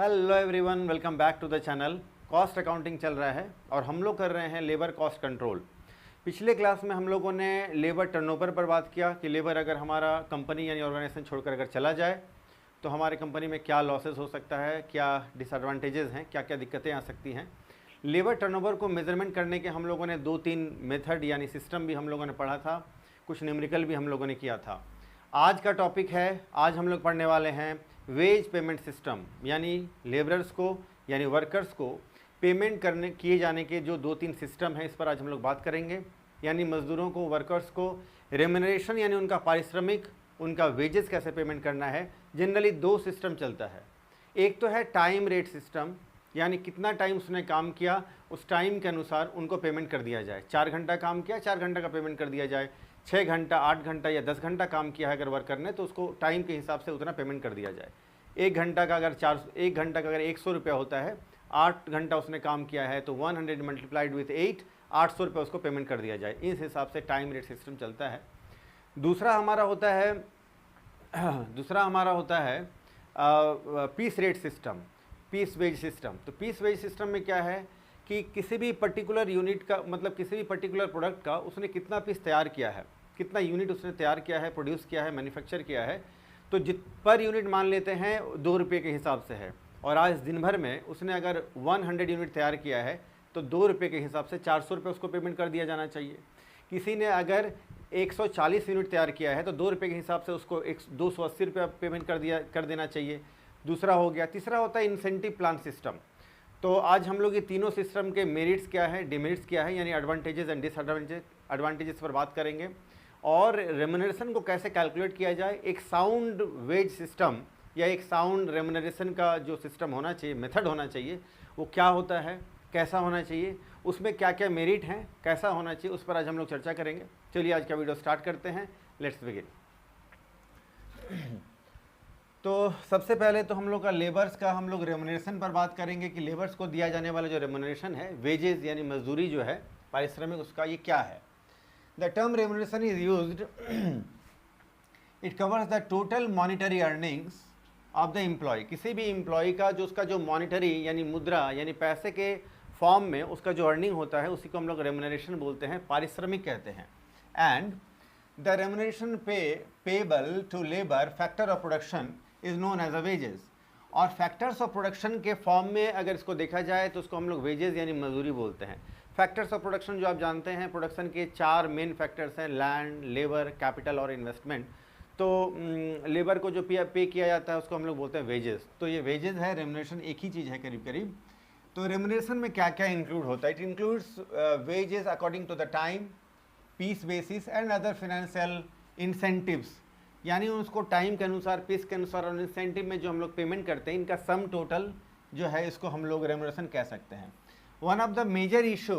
Hello everyone, welcome back to the channel. Cost accounting चल रहा है और हम लोग कर रहे हैं लेबर कॉस्ट कंट्रोल। पिछले क्लास में हम लोगों ने लेबर टर्नओवर पर बात किया कि लेबर अगर हमारा कंपनी यानी ऑर्गेनाइजेशन छोड़कर अगर चला जाए तो हमारे कंपनी में क्या लॉसेस हो सकता है, क्या डिसएडवांटेजेस हैं, क्या क्या दिक्कतें आ सकती हैं। लेबर टर्नओवर को मेजरमेंट करने के हम लोगों ने 2-3 मेथड यानी सिस्टम भी हम लोगों ने पढ़ा था, कुछ न्यूमेरिकल भी हम लोगों ने किया था। आज का टॉपिक है, आज हम लोग पढ़ने वाले हैं वेज पेमेंट सिस्टम, यानी लेबरर्स को यानी वर्कर्स को पेमेंट करने किए जाने के जो 2-3 सिस्टम हैं, इस पर आज हम लोग बात करेंगे। यानी मज़दूरों को, वर्कर्स को रेम्यूनरेशन यानी उनका पारिश्रमिक, उनका वेजेस कैसे पेमेंट करना है। जनरली 2 सिस्टम चलता है। एक तो है टाइम रेट सिस्टम, यानी कितना टाइम उसने काम किया उस टाइम के अनुसार उनको पेमेंट कर दिया जाए। 4 घंटा काम किया, 4 घंटा का पेमेंट कर दिया जाए। 6 घंटा, 8 घंटा या 10 घंटा काम किया है अगर वर्कर ने, तो उसको टाइम के हिसाब से उतना पेमेंट कर दिया जाए। 1 घंटा का अगर 100 रुपया होता है, 8 घंटा उसने काम किया है तो 100 मल्टीप्लाइड विथ 8, 800 रुपये उसको पेमेंट कर दिया जाए। इस हिसाब से टाइम रेट सिस्टम चलता है। दूसरा हमारा होता है piece rate system, piece wage system. तो पीस वेज सिस्टम में क्या है कि किसी भी पर्टिकुलर यूनिट का, मतलब किसी भी पर्टिकुलर प्रोडक्ट का उसने कितना पीस तैयार किया है, कितना यूनिट उसने तैयार किया है, प्रोड्यूस किया है, मैन्युफैक्चर किया है, तो पर यूनिट मान लेते हैं 2 रुपये के हिसाब से है। और आज दिन भर में उसने अगर 100 यूनिट तैयार किया है तो 2 रुपये के हिसाब से 400 रुपये उसको पेमेंट कर दिया जाना चाहिए। किसी ने अगर 140 यूनिट तैयार किया है तो 2 रुपये के हिसाब से उसको 280 रुपये पेमेंट कर देना चाहिए। दूसरा हो गया। तीसरा होता है इंसेंटिव प्लान सिस्टम। तो आज हम लोग ये तीनों सिस्टम के मेरिट्स क्या है, डिमेरिट्स क्या है, यानी एडवांटेजेस एंड डिसएडवांटेजेस पर बात करेंगे। और रेम्यूनरेशन को कैसे कैलकुलेट किया जाए। एक साउंड वेज सिस्टम या एक साउंड रेम्यूनरेशन का जो सिस्टम होना चाहिए, मेथड होना चाहिए, वो क्या होता है, कैसा होना चाहिए, उसमें क्या क्या मेरिट हैं, कैसा होना चाहिए, उस पर आज हम लोग चर्चा करेंगे। चलिए आज का वीडियो स्टार्ट करते हैं। Let's begin. तो सबसे पहले तो हम लोग का लेबर्स का हम लोग रेम्यूनरेशन पर बात करेंगे कि लेबर्स को दिया जाने वाला जो रेम्यूनरेशन है, वेजेस यानी मजदूरी जो है, पारिश्रमिक, उसका ये क्या है। The term remuneration is used, it covers the total monetary earnings of the employee. किसी भी एम्प्लॉय का जो उसका जो मॉनिटरी यानी मुद्रा यानी पैसे के फॉर्म में उसका जो अर्निंग होता है, उसी को हम लोग रेम्यूनरेशन बोलते हैं, पारिश्रमिक कहते हैं। And the remuneration payable to labour factor of production is known as a wages. और फैक्टर्स ऑफ प्रोडक्शन के फॉर्म में अगर इसको देखा जाए तो उसको हम लोग वेजेस यानी मजदूरी बोलते हैं। फैक्टर्स ऑफ प्रोडक्शन जो आप जानते हैं, प्रोडक्शन के 4 मेन फैक्टर्स हैं, लैंड, लेबर, कैपिटल और इन्वेस्टमेंट। तो लेबर को जो पे किया जाता है उसको हम लोग बोलते हैं वेजेस। तो ये वेजेस है, रेम्यूनरेशन एक ही चीज़ है करीब करीब। तो रेम्यूनरेशन में क्या क्या इंक्लूड होता है। It includes wages according to the time, piece basis and other financial incentives, यानी उसको टाइम के अनुसार, पीस के अनुसार और इंसेंटिव में जो हम लोग पेमेंट करते हैं, इनका सम टोटल जो है, इसको हम लोग रेम्यूनरेशन कह सकते हैं। One of the major issue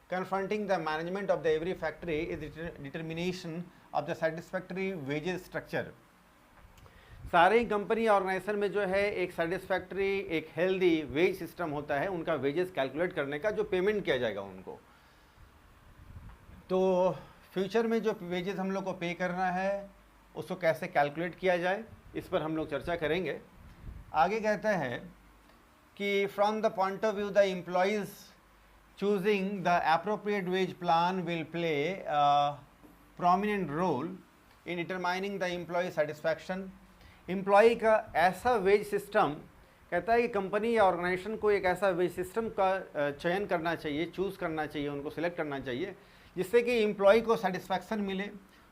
confronting the management of the every factory is determination of the satisfactory wages structure। सारे कंपनी ऑर्गेनाइजेशन में जो है एक सेटिस्फैक्ट्री, एक हेल्दी वेज सिस्टम होता है, उनका वेजेस कैलकुलेट करने का, जो पेमेंट किया जाएगा उनको। तो फ्यूचर में जो वेजेस हम लोग को पे करना है उसको कैसे कैलकुलेट किया जाए, इस पर हम लोग चर्चा करेंगे। आगे कहता है कि from the point of view the employees choosing the appropriate wage plan will play a prominent role in determining the employee satisfaction। Employee का ऐसा वेज सिस्टम, कहता है कि कंपनी या ऑर्गेनाइजेशन को एक ऐसा वेज सिस्टम का चयन करना चाहिए, चूज़ करना चाहिए, उनको सिलेक्ट करना चाहिए, जिससे कि एम्प्लॉई को सेटिस्फैक्शन मिले,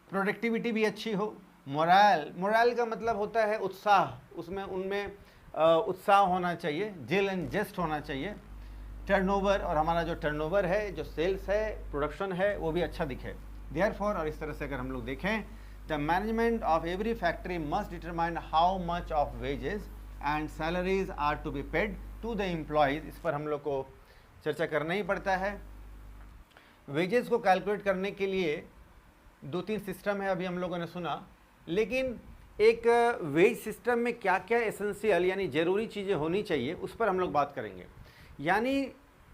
प्रोडक्टिविटी भी अच्छी हो, मोरल का मतलब होता है उत्साह, उनमें उत्साह होना चाहिए, जेल एंड जेस्ट होना चाहिए, टर्नओवर, और हमारा जो टर्नओवर है, जो सेल्स है, प्रोडक्शन है, वो भी अच्छा दिखे। देयरफॉर, और इस तरह से अगर हम लोग देखें, the management of every factory must determine how much of wages and salaries are to be paid to the employees. इस पर हम लोग को चर्चा करना ही पड़ता है। वेजेस को कैलकुलेट करने के लिए 2-3 सिस्टम है, अभी हम लोगों ने सुना, लेकिन एक वेज सिस्टम में क्या क्या एसेंशियल यानी ज़रूरी चीज़ें होनी चाहिए, उस पर हम लोग बात करेंगे। यानी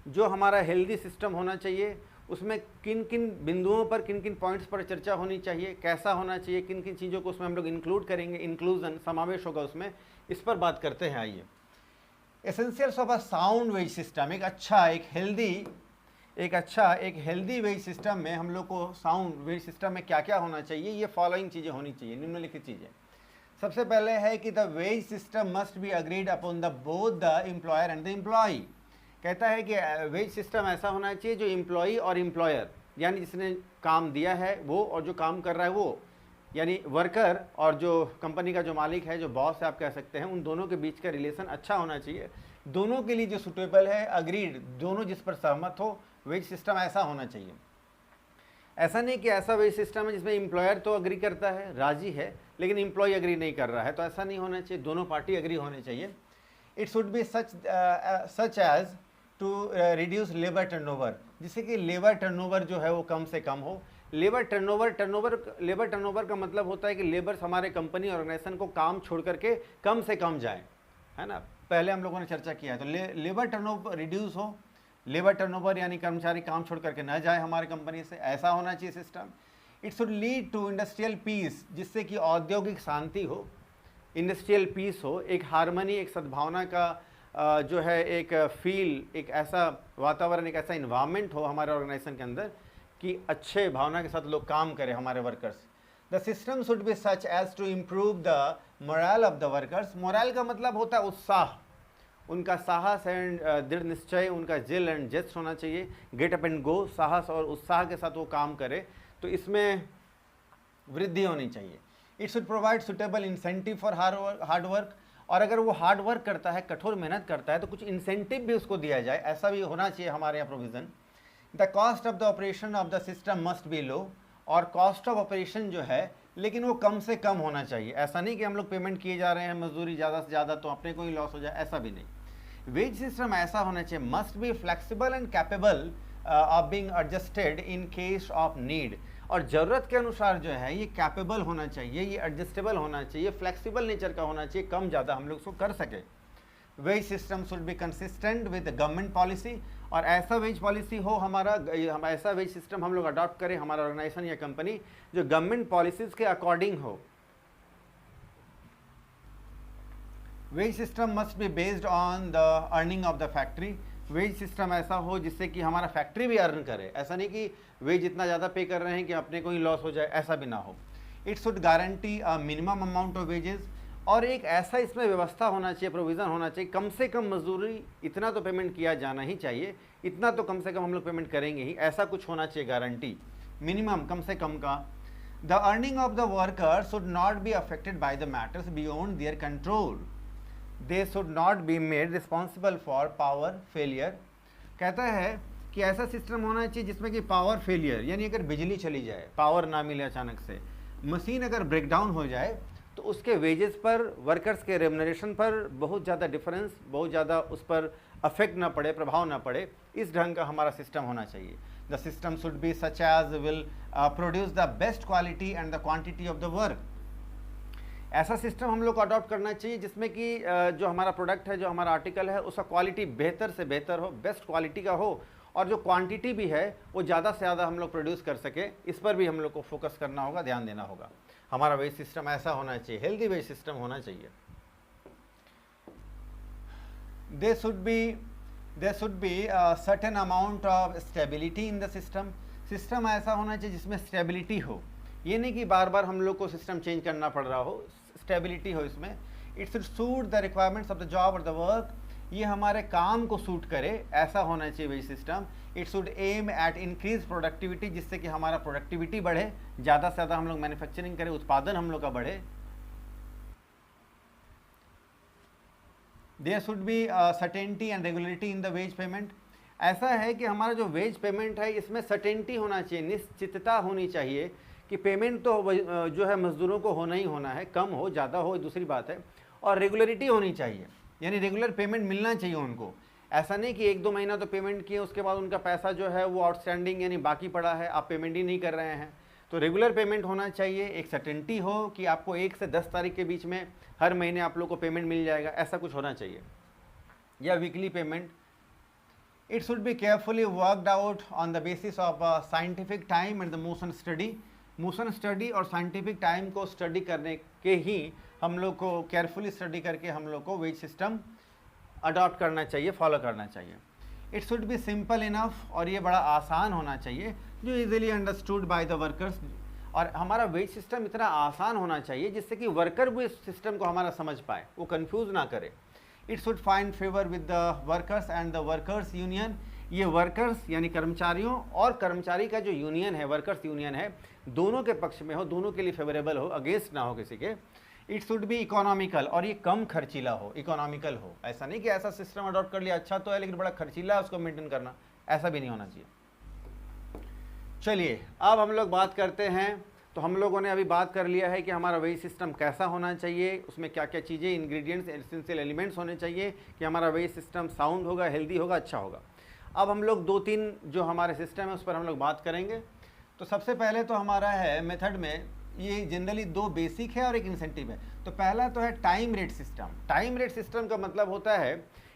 जो हमारा हेल्दी सिस्टम होना चाहिए, उसमें किन किन बिंदुओं पर, किन किन पॉइंट्स पर चर्चा होनी चाहिए, कैसा होना चाहिए, किन किन चीज़ों को उसमें हम लोग इंक्लूड करेंगे, इंक्लूजन, समावेश होगा उसमें, इस पर बात करते हैं। आइए essentials of a sound wage system, एक हेल्दी वेज सिस्टम में हम लोग को साउंड वेज सिस्टम में क्या क्या होना चाहिए, ये फॉलोइंग चीज़ें होनी चाहिए, निम्नलिखित चीज़ें। सबसे पहले है कि the ways system must B agreed upon the both the employer and the employee. कहता है कि वेज सिस्टम ऐसा होना चाहिए जो एम्प्लॉई और एम्प्लॉयर, यानी जिसने काम दिया है वो और जो काम कर रहा है वो, यानी वर्कर और जो कंपनी का जो मालिक है, जो बॉस है आप कह सकते हैं, उन दोनों के बीच का रिलेशन अच्छा होना चाहिए। दोनों के लिए जो सुटेबल है, अग्रीड, दोनों जिस पर सहमत हो, वेज सिस्टम ऐसा होना चाहिए। ऐसा नहीं कि ऐसा वेज सिस्टम है जिसमें एम्प्लॉयर तो अग्री करता है, राजी है, लेकिन एम्प्लॉय अग्री नहीं कर रहा है, तो ऐसा नहीं होना चाहिए, दोनों पार्टी अग्री होने चाहिए। It should be such as to reduce labour turnover, जिससे कि लेबर टर्नओवर जो है वो कम से कम हो। लेबर टर्नओवर का मतलब होता है कि लेबर्स हमारे कंपनी ऑर्गेनाइजेशन को काम छोड़ करके कम से कम जाए, है ना, पहले हम लोगों ने चर्चा किया है। तो लेबर टर्नओवर रिड्यूस हो, लेबर टर्नओवर यानी कर्मचारी काम छोड़ करके न जाए हमारे कंपनी से, ऐसा होना चाहिए system. It should lead to industrial peace, जिससे कि औद्योगिक शांति हो, इंडस्ट्रियल पीस हो, एक हार्मनी, एक सद्भावना का जो है एक फील, एक ऐसा वातावरण, एक ऐसा इन्वायरमेंट हो हमारे ऑर्गेनाइजेशन के अंदर कि अच्छे भावना के साथ लोग काम करें हमारे workers. The system should be such as to improve the morale of the workers. Morale का मतलब होता है उत्साह, उनका साहस एंड दृढ़ निश्चय, उनका जिल एंड जेस्ट होना चाहिए, गेट अप एंड गो, साहस और उत्साह के साथ वो काम करे, तो इसमें वृद्धि होनी चाहिए। It should provide suitable incentive for hard work, और अगर वो हार्ड वर्क करता है, कठोर मेहनत करता है, तो कुछ इंसेंटिव भी उसको दिया जाए, ऐसा भी होना चाहिए हमारे यहाँ provision. The cost of the operation of the system must be low, और कॉस्ट ऑफ ऑपरेशन जो है लेकिन वो कम से कम होना चाहिए। ऐसा नहीं कि हम लोग पेमेंट किए जा रहे हैं मजदूरी ज़्यादा से ज़्यादा तो अपने को ही लॉस हो जाए, ऐसा भी नहीं। वेज सिस्टम ऐसा होना चाहिए, must be flexible and capable of being adjusted in case of need, और ज़रूरत के अनुसार जो है ये कैपेबल होना चाहिए, ये एडजस्टेबल होना चाहिए, फ्लेक्सिबल नेचर का होना चाहिए, कम ज़्यादा हम लोग उसको कर सके। Wage system should be consistent with government policy, और ऐसा वेज पॉलिसी हो हमारा, हम ऐसा वेज सिस्टम हम लोग अडॉप्ट करें हमारा ऑर्गेनाइजेशन या कंपनी जो गवर्नमेंट पॉलिसीज़ के अकॉर्डिंग हो। Wage system must be based on the earning of the factory. Wage system ऐसा हो जिससे कि हमारा फैक्ट्री भी अर्न करे, ऐसा नहीं कि वेज इतना ज़्यादा पे कर रहे हैं कि अपने को ही लॉस हो जाए, ऐसा भी ना हो। It should guarantee a minimum amount of wages, और एक ऐसा इसमें व्यवस्था होना चाहिए, प्रोविज़न होना चाहिए, कम से कम मजदूरी इतना तो पेमेंट किया जाना ही चाहिए, इतना तो कम से कम हम लोग पेमेंट करेंगे ही, ऐसा कुछ होना चाहिए, गारंटी मिनिमम कम से कम का। The earning of the worker should not be affected by the matters beyond their control, they should not be made responsible for power failure. कहता है कि ऐसा सिस्टम होना चाहिए जिसमें कि पावर फेलियर, यानी अगर बिजली चली जाए, पावर ना मिले अचानक से, मशीन अगर ब्रेक डाउन हो जाए, तो उसके वेजेस पर, वर्कर्स के रेम्युनरेशन पर बहुत ज़्यादा डिफरेंस, बहुत ज़्यादा उस पर अफेक्ट ना पड़े, प्रभाव ना पड़े, इस ढंग का हमारा सिस्टम होना चाहिए। The system should be such as will produce the best quality and the quantity of the work. ऐसा सिस्टम हम लोग को अडॉप्ट करना चाहिए जिसमें कि जो हमारा प्रोडक्ट है, जो हमारा आर्टिकल है, उसका क्वालिटी बेहतर से बेहतर हो, बेस्ट क्वालिटी का हो, और जो क्वांटिटी भी है वो ज़्यादा से ज़्यादा हम लोग प्रोड्यूस कर सके, इस पर भी हम लोग को फोकस करना होगा, ध्यान देना होगा। हमारा वेज सिस्टम ऐसा होना चाहिए, हेल्दी वेज सिस्टम होना चाहिए। there should be a certain amount of stability in the system। System ऐसा होना चाहिए जिसमें स्टेबिलिटी हो, ये नहीं कि बार बार हम लोग को सिस्टम चेंज करना पड़ रहा हो, स्टेबिलिटी हो इसमें। It should suit the requirements of the job और द वर्क, ये हमारे काम को सूट करे, ऐसा होना चाहिए wage system. It should aim at increase productivity, जिससे कि हमारा प्रोडक्टिविटी बढ़े, ज़्यादा से ज़्यादा हम लोग मैन्युफैक्चरिंग करें, उत्पादन हम लोग का बढ़े। There should be certainty and regularity in the wage payment. ऐसा है कि हमारा जो वेज पेमेंट है इसमें सर्टेनिटी होना चाहिए, निश्चितता होनी चाहिए कि पेमेंट तो जो है मजदूरों को होना ही होना है, कम हो ज़्यादा हो दूसरी बात है, और रेगुलरिटी होनी चाहिए, यानी रेगुलर पेमेंट मिलना चाहिए उनको। ऐसा नहीं कि 1-2 महीना तो पेमेंट किए, उसके बाद उनका पैसा जो है वो आउटस्टैंडिंग यानी बाकी पड़ा है, आप पेमेंट ही नहीं कर रहे हैं। तो रेगुलर पेमेंट होना चाहिए, एक सर्टेनिटी हो कि आपको 1 से 10 तारीख के बीच में हर महीने आप लोग को पेमेंट मिल जाएगा, ऐसा कुछ होना चाहिए, या weekly payment. It should be carefully worked out on the basis of scientific time and the motion study. Motion study और साइंटिफिक टाइम को स्टडी करने के ही हम लोग को, केयरफुली स्टडी करके हम लोग को वेज सिस्टम अडॉप्ट करना चाहिए, फॉलो करना चाहिए। It should B simple enough, और ये बड़ा आसान होना चाहिए, जो easily understood by the workers. और हमारा वेज सिस्टम इतना आसान होना चाहिए जिससे कि वर्कर भी इस सिस्टम को हमारा समझ पाए, वो कंफ्यूज ना करे। It should find favour with the workers and the workers union. ये वर्कर्स यानी कर्मचारियों और कर्मचारी का जो यूनियन है, वर्कर्स यूनियन है, दोनों के पक्ष में हो, दोनों के लिए फेवरेबल हो, अगेंस्ट ना हो किसी के। इट शुड बी इकोनॉमिकल, और ये कम खर्चीला हो, इकोनॉमिकल हो। ऐसा नहीं कि ऐसा सिस्टम अडॉप्ट कर लिया अच्छा तो है लेकिन बड़ा खर्चीला है उसको मेंटेन करना, ऐसा भी नहीं होना चाहिए। चलिए अब हम लोग बात करते हैं। तो हम लोगों ने अभी बात कर लिया है कि हमारा वेज सिस्टम कैसा होना चाहिए, उसमें क्या क्या चीज़ें, इंग्रेडिएंट्स, एसेंशियल एलिमेंट्स होने चाहिए कि हमारा वेज सिस्टम साउंड होगा, हेल्दी होगा, अच्छा होगा। अब हम लोग 2-3 जो हमारे सिस्टम है उस पर हम लोग बात करेंगे। तो सबसे पहले तो हमारा है मेथड में, ये जनरली 2 बेसिक है और एक इंसेंटिव है। तो पहला तो है time rate system. Time rate system का मतलब होता है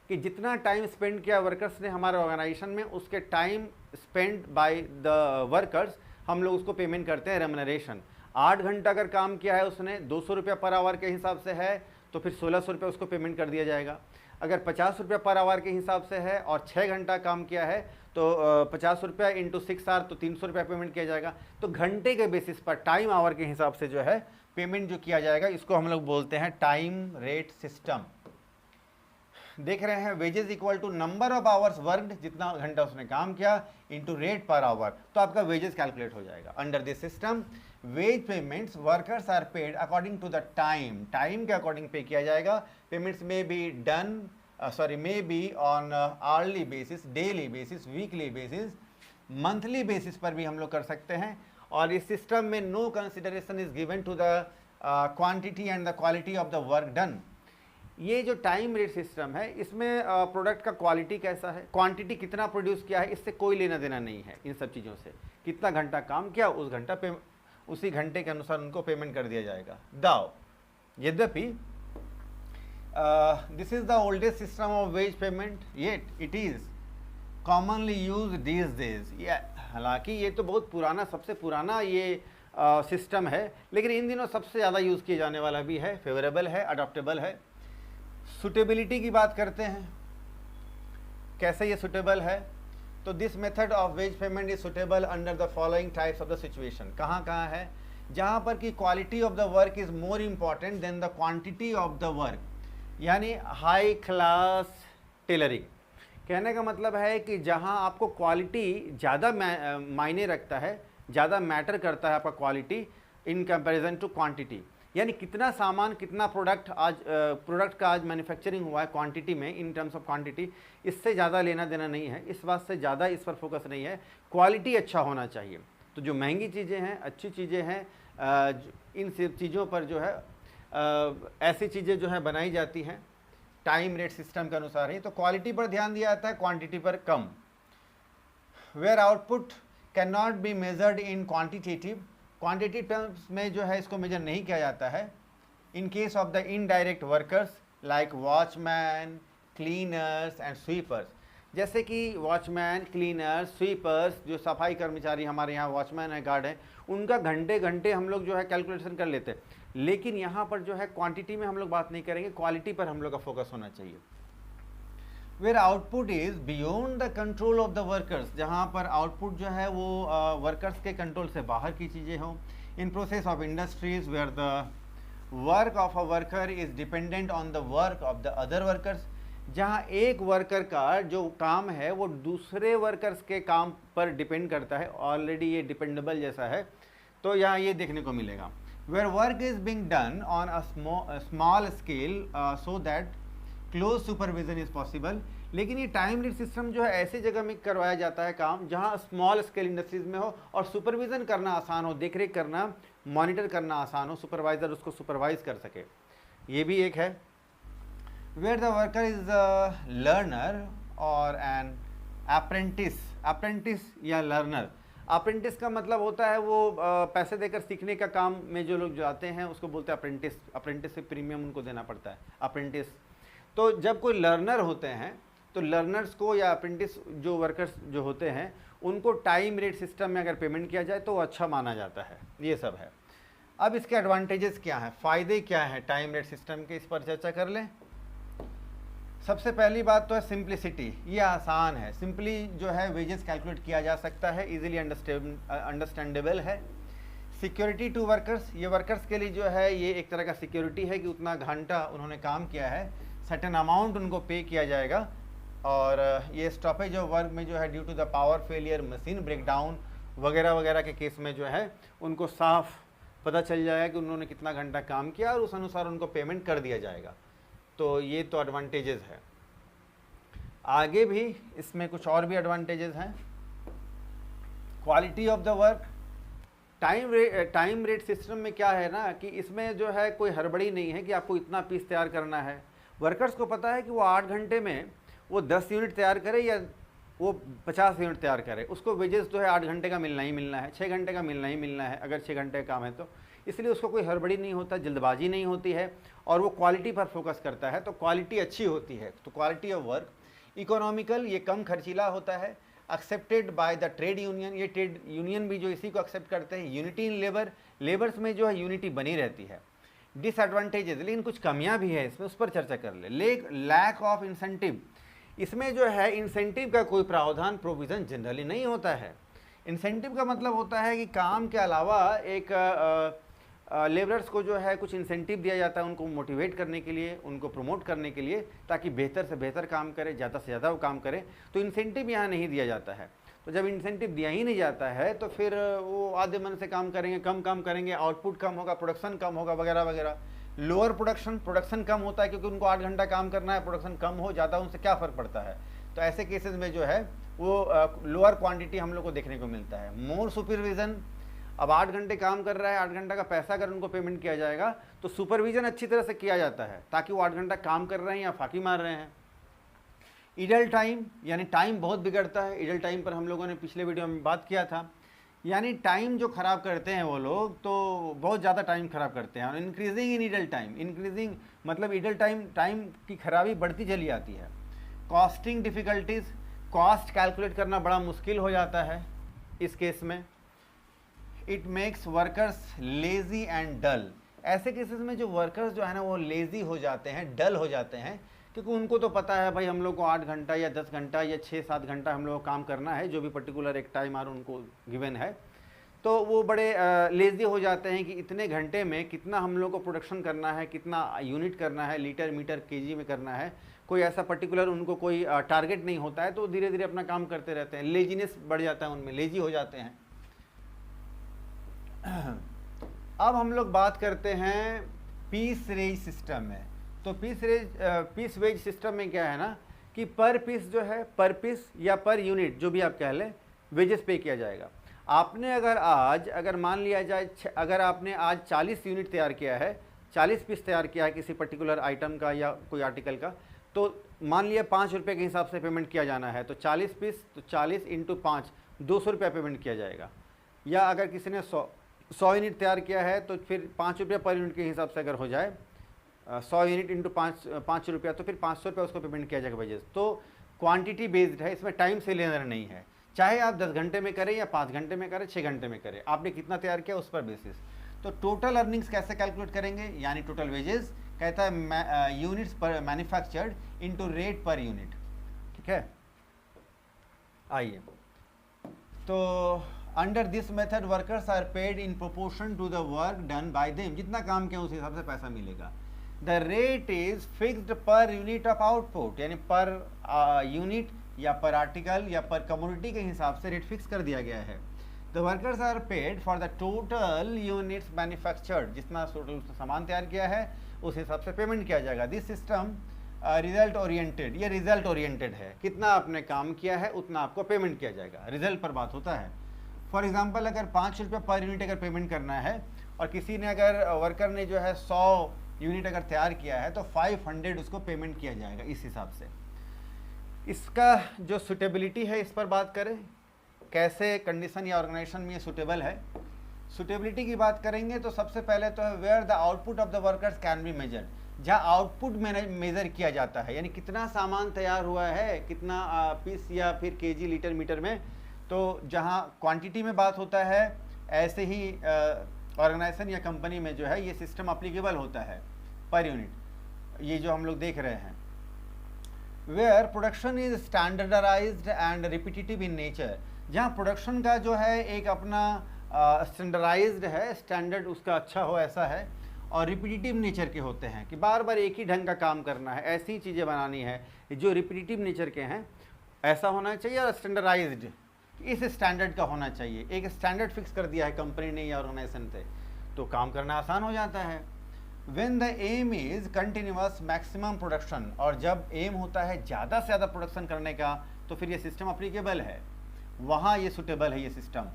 कि जितना टाइम स्पेंड किया वर्कर्स ने हमारे ऑर्गेनाइजेशन में, उसके time spend by the workers हम लोग उसको पेमेंट करते हैं रेम्युनरेशन। 8 घंटा अगर काम किया है उसने, 200 रुपया पर आवर के हिसाब से है तो फिर 1600 रुपये उसको पेमेंट कर दिया जाएगा। अगर 50 रुपया पर आवर के हिसाब से है और 6 घंटा काम किया है तो 50 रुपया इंटू 6 आवर तो 300 रुपया पेमेंट किया जाएगा। तो घंटे के बेसिस पर टाइम आवर के हिसाब से जो है पेमेंट जो किया जाएगा, इसको हम लोग बोलते हैं टाइम रेट सिस्टम। देख रहे हैं wages equal to number of hours worked, जितना घंटा उसने काम किया, इंटू रेट पर आवर, तो आपका वेजेस कैलकुलेट हो जाएगा। Under this system wage payments workers are paid according to the time, time के अकॉर्डिंग पे किया जाएगा। Payments may be done may be on hourly basis, daily basis, weekly basis, monthly basis पर भी हम लोग कर सकते हैं। और इस सिस्टम में no consideration is given to the quantity and the quality of the work done. ये जो टाइम रेट सिस्टम है इसमें प्रोडक्ट का क्वालिटी कैसा है, क्वांटिटी कितना प्रोड्यूस किया है, इससे कोई लेना देना नहीं है। इन सब चीज़ों से कितना घंटा काम किया उस घंटा पे, उसी घंटे के अनुसार उनको पेमेंट कर दिया जाएगा। दाव यद्यपि this is the oldest system of ways payment, yet it is commonly use these days. हालांकि ये तो बहुत पुराना, सबसे पुराना ये सिस्टम है, लेकिन इन दिनों सबसे ज़्यादा यूज़ किए जाने वाला भी है, फेवरेबल है, अडॉप्टेबल है। सुटेबिलिटी की बात करते हैं, कैसे ये सुटेबल है। तो this method of ways payment is suitable under the following types of the situation. कहाँ कहाँ है, जहाँ पर कि quality of the work is more important than the quantity of the work, यानी हाई क्लास टेलरिंग। कहने का मतलब है कि जहाँ आपको क्वालिटी ज़्यादा मायने रखता है, ज़्यादा मैटर करता है आपका quality in comparison to quantity, यानी कितना सामान, कितना प्रोडक्ट आज प्रोडक्ट का आज मैन्युफैक्चरिंग हुआ है क्वांटिटी में, इन टर्म्स ऑफ क्वांटिटी, इससे ज़्यादा लेना देना नहीं है। इस बात से ज़्यादा इस पर फोकस नहीं है, क्वालिटी अच्छा होना चाहिए। तो जो महंगी चीज़ें हैं, अच्छी चीज़ें हैं, इन सब चीज़ों पर जो है ऐसी चीज़ें जो है बनाई जाती हैं टाइम रेट सिस्टम के अनुसार ही। तो क्वालिटी पर ध्यान दिया जाता है, क्वांटिटी पर कम। Where output can not be measured in quantitative, quantity terms में जो है इसको मेजर नहीं किया जाता है। In case of the indirect workers like watchman, cleaners and sweepers, जैसे कि वॉचमैन, क्लीनर्स, स्वीपर्स, जो सफाई कर्मचारी हमारे यहाँ वॉचमैन है, गार्ड है, उनका घंटे घंटे हम लोग जो है कैलकुलेशन कर लेते हैं। लेकिन यहाँ पर जो है क्वांटिटी में हम लोग बात नहीं करेंगे, क्वालिटी पर हम लोग का फोकस होना चाहिए। Where output is beyond the control of the workers, जहाँ पर आउटपुट जो है वो वर्कर्स के कंट्रोल से बाहर की चीज़ें हों। In process of industries where the work of a worker is dependent on the work of the other workers, जहाँ एक वर्कर का जो काम है वो दूसरे वर्कर्स के काम पर डिपेंड करता है, ऑलरेडी ये डिपेंडेबल जैसा है, तो यहाँ ये देखने को मिलेगा। Where work is being done on a small scale so that close supervision is possible, लेकिन ये टाइम रेट सिस्टम जो है ऐसी जगह में करवाया जाता है काम जहाँ स्मॉल स्केल इंडस्ट्रीज में हो और सुपरविजन करना आसान हो, देखरेख करना, मॉनिटर करना आसान हो, सुपरवाइजर उसको सुपरवाइज कर सके। ये भी एक है। Where the worker is a learner और एन अप्रेंटिस, अप्रेंटिस या लर्नर। अप्रेंटिस का मतलब होता है वो पैसे देकर सीखने का काम में जो लोग जाते हैं उसको बोलते हैं अप्रेंटिस। अप्रेंटिस से प्रीमियम उनको देना पड़ता है, अप्रेंटिस। तो जब कोई लर्नर होते हैं तो लर्नर्स को या अप्रेंटिस जो वर्कर्स जो होते हैं उनको टाइम रेट सिस्टम में अगर पेमेंट किया जाए तो अच्छा माना जाता है। ये सब है। अब इसके एडवांटेजेस क्या हैं, फ़ायदे क्या हैं टाइम रेट सिस्टम के, इस पर चर्चा कर लें। सबसे पहली बात तो है सिंप्लिसिटी, ये आसान है, सिंपली जो है वेजेस कैलकुलेट किया जा सकता है, इजीली अंडरस्टैंडेबल है। सिक्योरिटी टू वर्कर्स, ये वर्कर्स के लिए जो है ये एक तरह का सिक्योरिटी है कि उतना घंटा उन्होंने काम किया है, सर्टेन अमाउंट उनको पे किया जाएगा। और ये स्टॉपेज ऑफ वर्क में जो है due to the power failure, machine breakdown वगैरह वगैरह के केस में जो है उनको साफ पता चल जाएगा कि उन्होंने कितना घंटा काम किया और उस अनुसार उनको पेमेंट कर दिया जाएगा। तो ये तो एडवांटेजेस है। आगे भी इसमें कुछ और भी एडवांटेजेस हैं। Quality of the work, time rate system में क्या है ना कि इसमें जो है कोई हड़बड़ी नहीं है कि आपको इतना पीस तैयार करना है। वर्कर्स को पता है कि वो 8 घंटे में वो 10 यूनिट तैयार करे या वो 50 यूनिट तैयार करे, उसको वेजेस जो है 8 घंटे का मिलना ही मिलना है, 6 घंटे का मिलना ही मिलना है अगर 6 घंटे का काम है तो। इसलिए उसको कोई हड़बड़ी नहीं होता, जल्दबाजी नहीं होती है और वो क्वालिटी पर फोकस करता है, तो क्वालिटी अच्छी होती है। तो क्वालिटी ऑफ वर्क इकोनॉमिकल, ये कम खर्चीला होता है। Accepted by the trade union, ये ट्रेड यूनियन भी जो इसी को एक्सेप्ट करते हैं। यूनिटी इन लेबर, लेबर्स में जो है यूनिटी बनी रहती है। डिसएडवांटेजेस, लेकिन कुछ कमियां भी है इसमें, उस पर चर्चा कर ले। लैक ऑफ इंसेंटिव, इसमें जो है इंसेंटिव का कोई प्रावधान प्रोविज़न जनरली नहीं होता है। इंसेंटिव का मतलब होता है कि काम के अलावा एक लेबरर्स को जो है कुछ इंसेंटिव दिया जाता है उनको मोटिवेट करने के लिए, उनको प्रमोट करने के लिए, ताकि बेहतर से बेहतर काम करे, ज़्यादा से ज़्यादा वो काम करे। तो इंसेंटिव यहाँ नहीं दिया जाता है। तो जब इंसेंटिव दिया ही नहीं जाता है तो फिर वो आधे मन से काम करेंगे, कम काम करेंगे, आउटपुट कम होगा, प्रोडक्शन कम होगा वगैरह वगैरह। लोअर प्रोडक्शन कम होता है क्योंकि उनको 8 घंटा काम करना है, प्रोडक्शन कम हो ज़्यादा उनसे क्या फ़र्क पड़ता है। तो ऐसे केसेस में जो है वो लोअर क्वांटिटी हम लोग को देखने को मिलता है। मोर सुपरविज़न, अब 8 घंटे काम कर रहा है, 8 घंटा का पैसा अगर उनको पेमेंट किया जाएगा तो सुपरविज़न अच्छी तरह से किया जाता है ताकि वो 8 घंटा काम कर रहे हैं या फाकी मार रहे हैं। इडल टाइम, यानी टाइम बहुत बिगड़ता है। इडल टाइम पर हम लोगों ने पिछले वीडियो में बात किया था, यानी टाइम जो ख़राब करते हैं वो लोग, तो बहुत ज़्यादा टाइम ख़राब करते हैं। और increasing in idle time, increasing मतलब इडल टाइम की खराबी बढ़ती चली आती है। कॉस्टिंग डिफ़िकल्टीज़, कॉस्ट कैलकुलेट करना बड़ा मुश्किल हो जाता है इस केस में। It makes workers lazy and dull, ऐसे केसेस में जो वर्कर्स जो है ना वो लेज़ी हो जाते हैं, डल हो जाते हैं, क्योंकि उनको तो पता है भाई हम लोग को 8 घंटा या 10 घंटा या 6-7 घंटा हम लोग को काम करना है, जो भी पर्टिकुलर एक टाइम आर उनको गिवन है। तो वो बड़े लेज़ी हो जाते हैं कि इतने घंटे में कितना हम लोग को प्रोडक्शन करना है, कितना यूनिट करना है, लीटर मीटर केजी में करना है, कोई ऐसा पर्टिकुलर उनको कोई टारगेट नहीं होता है। तो धीरे धीरे अपना काम करते रहते हैं, लेजीनेस बढ़ जाता है उनमें, लेज़ी हो जाते हैं। अब हम लोग बात करते हैं पीस वेज सिस्टम में। तो पीस वेज सिस्टम में क्या है ना कि पर पीस जो है, पर पीस या पर यूनिट जो भी आप कह लें, वेजेस पे किया जाएगा। आपने अगर मान लिया जाए अगर आपने आज 40 यूनिट तैयार किया है, 40 पीस तैयार किया है किसी पर्टिकुलर आइटम का या कोई आर्टिकल का, तो मान लिया 5 रुपये के हिसाब से पेमेंट किया जाना है। तो 40 पीस, तो 40 × 5 200 रुपया पेमेंट किया जाएगा। या अगर किसी ने 100 यूनिट तैयार किया है तो फिर 5 रुपया पर यूनिट के हिसाब से अगर हो जाए, 100 यूनिट इंटू 5 रुपया, तो फिर 500 रुपया उसको पेमेंट किया जाएगा वेजेस। तो क्वांटिटी बेस्ड है, इसमें टाइम से लेना नहीं है, चाहे आप 10 घंटे में करें या 5 घंटे में करें, 6 घंटे में करें, आपने कितना तैयार किया उस पर बेसिस। तो टोटल अर्निंग्स कैसे कैलकुलेट करेंगे, यानी टोटल वेजेस कहता है यूनिट्स पर manufactured into rate per unit. ठीक है, आइए। तो under this method workers are paid in proportion to the work done by them, जितना काम किया उस हिसाब से पैसा मिलेगा। The rate is fixed per unit of output, यानी पर यूनिट या पर आर्टिकल या पर कमोडिटी के हिसाब से रेट फिक्स कर दिया गया है। The workers are paid for the total units manufactured, जितना टोटल सामान तैयार किया है उस हिसाब से पेमेंट किया जाएगा। दिस सिस्टम रिजल्ट ओरिएंटेड, ये रिजल्ट ओरिएंटेड है, कितना आपने काम किया है उतना आपको पेमेंट किया जाएगा, रिजल्ट पर बात होता है। फॉर एग्जांपल अगर 5 रुपये पर यूनिट अगर पेमेंट करना है और किसी ने अगर वर्कर ने जो है 100 यूनिट अगर तैयार किया है तो 500 उसको पेमेंट किया जाएगा इस हिसाब से। इसका जो सुटेबिलिटी है इस पर बात करें, कैसे कंडीशन या ऑर्गेनाइजेशन में ये सुटेबल है। सुटेबिलिटी की बात करेंगे तो सबसे पहले तो है where the output of the workers can be measured, जहाँ आउटपुट मेजर किया जाता है, यानी कितना सामान तैयार हुआ है, कितना पीस या फिर केजी लीटर मीटर में। तो जहाँ क्वांटिटी में बात होता है ऐसे ही ऑर्गेनाइजेशन या कंपनी में जो है ये सिस्टम अप्लीकेबल होता है पर यूनिट, ये जो हम लोग देख रहे हैं। Where production is standardised and repetitive in nature, जहाँ प्रोडक्शन का जो है एक अपना स्टैंडर्डाइज्ड है, स्टैंडर्ड उसका अच्छा हो ऐसा है, और रिपीटिटिव नेचर के होते हैं कि बार बार एक ही ढंग का काम करना है, ऐसी चीज़ें बनानी है जो रिपीटिटिव नेचर के हैं, ऐसा होना चाहिए। और स्टैंडर्डाइज्ड, इस स्टैंडर्ड का होना चाहिए, एक स्टैंडर्ड फिक्स कर दिया है कंपनी ने या ऑर्गेनाइजेशन से, तो काम करना आसान हो जाता है। When the aim is continuous maximum production, और जब एम होता है ज़्यादा से ज़्यादा प्रोडक्शन करने का, तो फिर ये सिस्टम अप्लीकेबल है, वहाँ ये सुटेबल है ये system,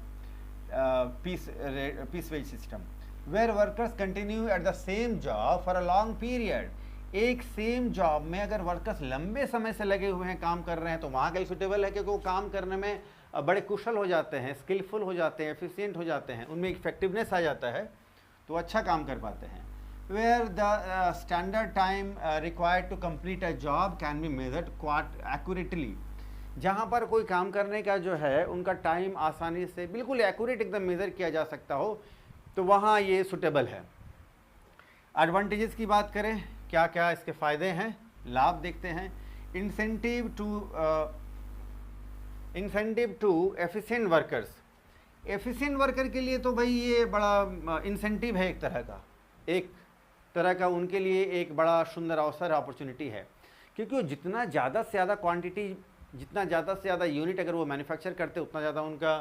piece wage system. Where workers continue at the same job for a long period, एक सेम जॉब में अगर वर्कर्स लंबे समय से लगे हुए हैं, काम कर रहे हैं, तो वहाँ का सुटेबल है, क्योंकि वो काम करने में बड़े कुशल हो जाते हैं, स्किलफुल हो जाते हैं, एफिशिएंट हो जाते हैं, उनमें इफेक्टिवनेस आ जाता है, तो अच्छा काम कर पाते हैं। Where the standard time required to complete a job can be measured quite accurately, जहाँ पर कोई काम करने का जो है उनका टाइम आसानी से बिल्कुल एक्यूरेट एकदम मेज़र किया जा सकता हो, तो वहाँ ये सुटेबल है। एडवांटेजेस की बात करें, क्या क्या इसके फ़ायदे हैं, लाभ देखते हैं। Incentive to efficient workers, efficient worker के लिए तो भाई ये बड़ा इंसेंटिव है, एक तरह का उनके लिए एक बड़ा सुंदर अवसर, अपॉर्चुनिटी है, क्योंकि वो जितना ज़्यादा से ज़्यादा क्वांटिटी, जितना ज़्यादा से ज़्यादा यूनिट अगर वो मैन्युफैक्चर करते, उतना ज़्यादा उनका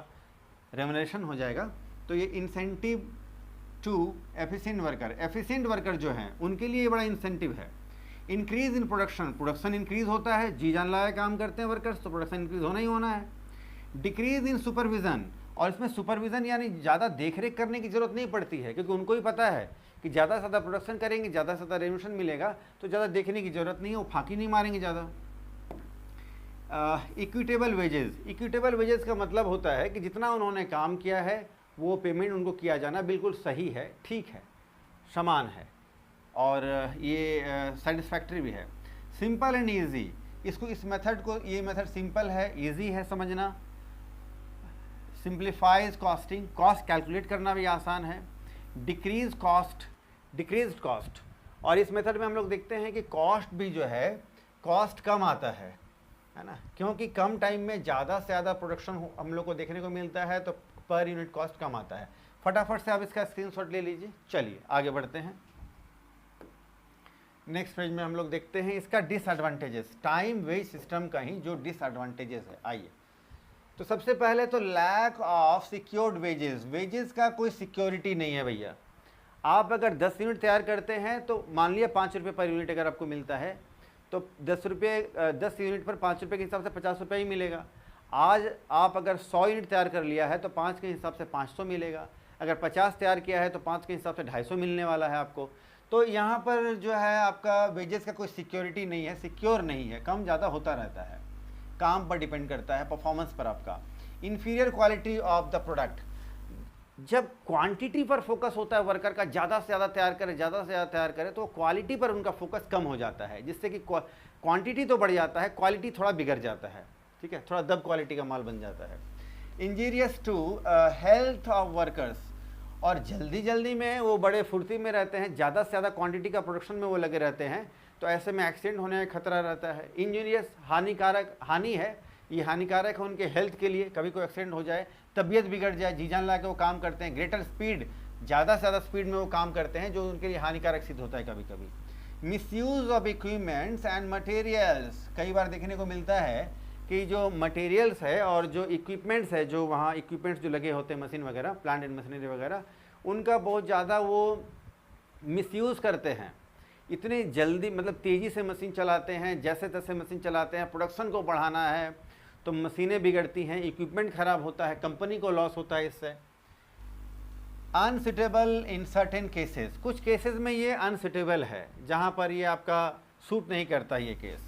रेमुनरेशन हो जाएगा। तो ये इंसेंटिव टू एफिशिएंट वर्कर जो हैं उनके लिए बड़ा इंसेंटिव है। इंक्रीज इन प्रोडक्शन इंक्रीज होता है, जी जान लगा काम करते हैं वर्कर्स, तो प्रोडक्शन इंक्रीज होना ही होना है। डिक्रीज इन सुपरविजन, और इसमें सुपरविजन यानी ज़्यादा देखरेख करने की ज़रूरत नहीं पड़ती है, क्योंकि उनको ही पता है कि ज़्यादा से ज़्यादा प्रोडक्शन करेंगे, ज़्यादा से ज़्यादा रेमुनरेशन मिलेगा, तो ज़्यादा देखने की ज़रूरत नहीं है, वो फांकी नहीं मारेंगे ज़्यादा। इक्विटेबल वेजेस का मतलब होता है कि जितना उन्होंने काम किया है वो पेमेंट उनको किया जाना बिल्कुल सही है, ठीक है, समान है, और ये सेटिस्फैक्ट्री भी है। सिंपल एंड ईजी, इस मेथड को, ये मेथड सिंपल है, ईजी है समझना। सिंप्लीफाइज कॉस्टिंग, कॉस्ट कैलकुलेट करना भी आसान है। डिक्रीज कॉस्ट, और इस मेथड में हम लोग देखते हैं कि कॉस्ट भी जो है, कॉस्ट कम आता है ना, क्योंकि कम टाइम में ज़्यादा से ज़्यादा प्रोडक्शन हम लोग को देखने को मिलता है, तो पर यूनिट कॉस्ट कम आता है। फटाफट से आप इसका स्क्रीनशॉट ले लीजिए। चलिए आगे बढ़ते हैं। नेक्स्ट पेज में हम लोग देखते हैं इसका डिसएडवांटेजेस, टाइम वेज सिस्टम का ही जो डिसएडवांटेजेस है। आइए, तो सबसे पहले तो लैक ऑफ सिक्योर्ड वेजेस का कोई सिक्योरिटी नहीं है भैया। आप अगर 10 यूनिट तैयार करते हैं तो मान लिया 5 रुपये पर यूनिट अगर आपको मिलता है, तो 10 यूनिट पर 5 रुपये के हिसाब से 50 रुपये ही मिलेगा। आज आप अगर 100 यूनिट तैयार कर लिया है तो 5 के हिसाब से 500 मिलेगा, अगर 50 तैयार किया है तो 5 के हिसाब से 250 मिलने वाला है आपको। तो यहाँ पर जो है आपका वेजेस का कोई सिक्योरिटी नहीं है, सिक्योर नहीं है, कम ज़्यादा होता रहता है, काम पर डिपेंड करता है, परफॉर्मेंस पर आपका। Inferior quality of the product, जब क्वांटिटी पर फोकस होता है वर्कर का, ज़्यादा से ज़्यादा तैयार करे, तो क्वालिटी पर उनका फोकस कम हो जाता है, जिससे कि क्वांटिटी तो बढ़ जाता है, क्वालिटी थोड़ा बिगड़ जाता है, ठीक है, थोड़ा दब क्वालिटी का माल बन जाता है। Injurious to health of workers, और जल्दी में वो बड़े फुर्ती में रहते हैं, ज़्यादा से ज़्यादा क्वांटिटी का प्रोडक्शन में वो लगे रहते हैं, तो ऐसे में एक्सीडेंट होने का खतरा रहता है। इंजीनियस हानि है, ये हानिकारक है उनके हेल्थ के लिए, कभी कोई एक्सीडेंट हो जाए, तबीयत बिगड़ जाए, जी जान ला के वो काम करते हैं। ग्रेटर स्पीड, ज़्यादा से ज़्यादा स्पीड में वो काम करते हैं, जो उनके लिए हानिकारक सिद्ध होता है कभी कभी। Misuse of equipments and materials, कई बार देखने को मिलता है कि जो मटेरियल्स है और जो इक्विपमेंट्स है, जो वहाँ इक्विपमेंट्स जो लगे होते हैं, मशीन वगैरह, प्लांट एंड मशीनरी वगैरह, उनका बहुत ज़्यादा वो मिसयूज़ करते हैं। इतनी जल्दी, मतलब तेज़ी से मशीन चलाते हैं, जैसे तैसे मशीन चलाते हैं, प्रोडक्शन को बढ़ाना है तो मशीनें बिगड़ती हैं, इक्विपमेंट ख़राब होता है, कंपनी को लॉस होता है इससे। अनसुटेबल इन सर्टेन केसेस, कुछ केसेस में ये अनसुटेबल है, जहाँ पर ये आपका सूट नहीं करता ये case.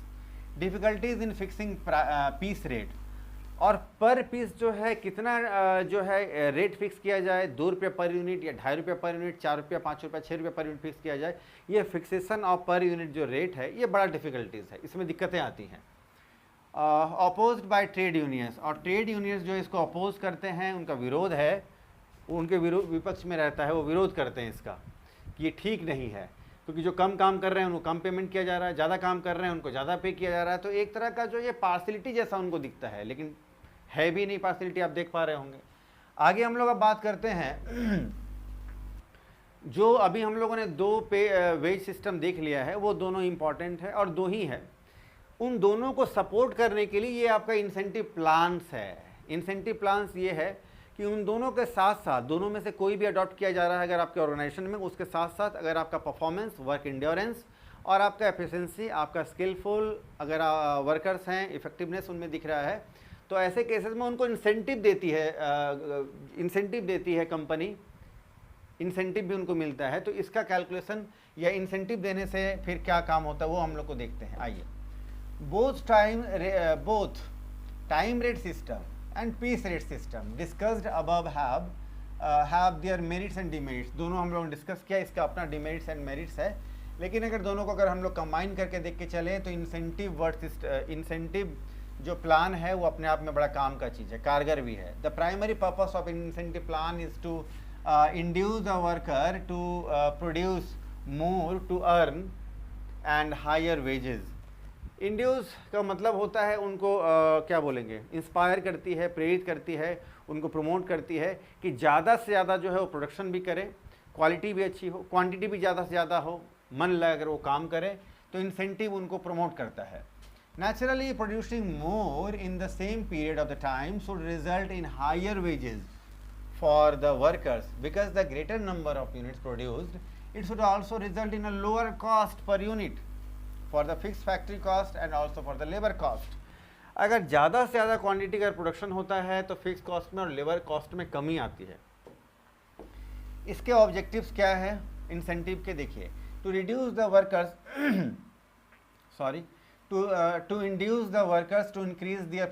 Difficulties in fixing piece rate, और पर पीस जो है कितना जो है रेट फिक्स किया जाए, 2 रुपये पर यूनिट या 2.5 रुपये पर यूनिट, 4 रुपये, 5 रुपये, 6 रुपये पर यूनिट फिक्स किया जाए, ये फिक्सेशन ऑफ पर यूनिट जो रेट है, ये बड़ा डिफ़िकल्टीज़ है, इसमें दिक्कतें आती हैं। अपोज्ड बाय ट्रेड यूनियंस, और ट्रेड यूनियंस जो इसको अपोज करते हैं, उनका विरोध है, उनके विपक्ष में रहता है, वो विरोध करते हैं इसका कि ये ठीक नहीं है, क्योंकि जो कम काम कर रहे हैं उनको कम पेमेंट किया जा रहा है, ज़्यादा काम कर रहे हैं उनको ज़्यादा पे किया जा रहा है। तो एक तरह का जो ये पार्सिलिटी जैसा उनको दिखता है, लेकिन है भी नहीं पार्सिलिटी, आप देख पा रहे होंगे। आगे हम लोग अब बात करते हैं जो अभी हम लोगों ने दो वेज सिस्टम देख लिया है, वो दोनों इंपॉर्टेंट है और दो ही है। उन दोनों को सपोर्ट करने के लिए ये आपका इंसेंटिव प्लान्स है। इंसेंटिव प्लान्स ये है कि उन दोनों के साथ साथ, दोनों में से कोई भी अडॉप्ट किया जा रहा है अगर आपके ऑर्गेनाइजेशन में, उसके साथ साथ अगर आपका परफॉर्मेंस, वर्क इंड्योरेंस और आपका एफिशिएंसी, आपका स्किलफुल अगर वर्कर्स हैं, इफेक्टिवनेस उनमें दिख रहा है, तो ऐसे केसेस में उनको इंसेंटिव देती है कंपनी, इंसेंटिव भी उनको मिलता है। तो इसका कैलकुलेशन या इंसेंटिव देने से फिर क्या काम होता है वो हम लोग को देखते हैं। आइए, both time rate system and piece rate system discussed above have their merits and demerits। दोनों हम लोगों ने डिस्कस किया, इसका अपना डिमेरिट्स एंड मेरिट्स है। लेकिन अगर दोनों को अगर हम लोग कंबाइन करके देख के चले तो इंसेंटिव जो प्लान है वो अपने आप में बड़ा काम का चीज़ है, कारगर भी है। The primary purpose of incentive plan is to induce the worker to produce more to earn and higher wages. Induce का मतलब होता है उनको क्या बोलेंगे, इंस्पायर करती है, प्रेरित करती है, उनको प्रमोट करती है कि ज़्यादा से ज़्यादा जो है वो प्रोडक्शन भी करें, क्वालिटी भी अच्छी हो, क्वांटिटी भी ज़्यादा से ज़्यादा हो, मन लगा अगर वो काम करें तो इंसेंटिव उनको प्रमोट करता है। Naturally producing more in the same period of the time should result in higher wages for the workers because the greater number of units produced it should also result in a lower cost per unit for the fix factory cost and also for the labour cost. अगर ज़्यादा से ज़्यादा quantity का production होता है तो fix cost में और लेबर कॉस्ट में कमी आती है। इसके ऑब्जेक्टिव्स क्या है इंसेंटिव के, देखिए, to reduce the workers to induce the workers to increase their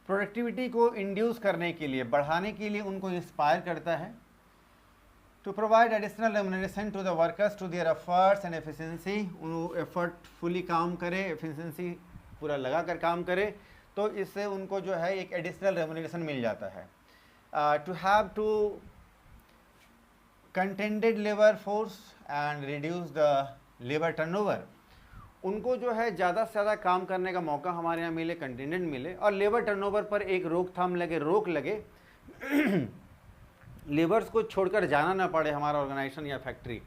productivity को इंड्यूस करने के लिए, बढ़ाने के लिए उनको इंस्पायर करता है। To provide additional remuneration to the workers to their efforts and efficiency, एफर्टफुली काम करे, एफिशिएंसी पूरा लगा कर काम करे, तो इससे उनको जो है एक एडिशनल रेमुनरेशन मिल जाता है। To have to contented labour force and reduce the labour turnover, उनको जो है ज़्यादा से ज़्यादा काम करने का मौका हमारे यहाँ मिले, कंटेंटेड मिले और लेबर टर्नओवर पर एक रोकथाम लगे, रोक लगे लेबर्स को छोड़कर जाना ना पड़े हमारा ऑर्गेनाइजेशन या फैक्ट्री।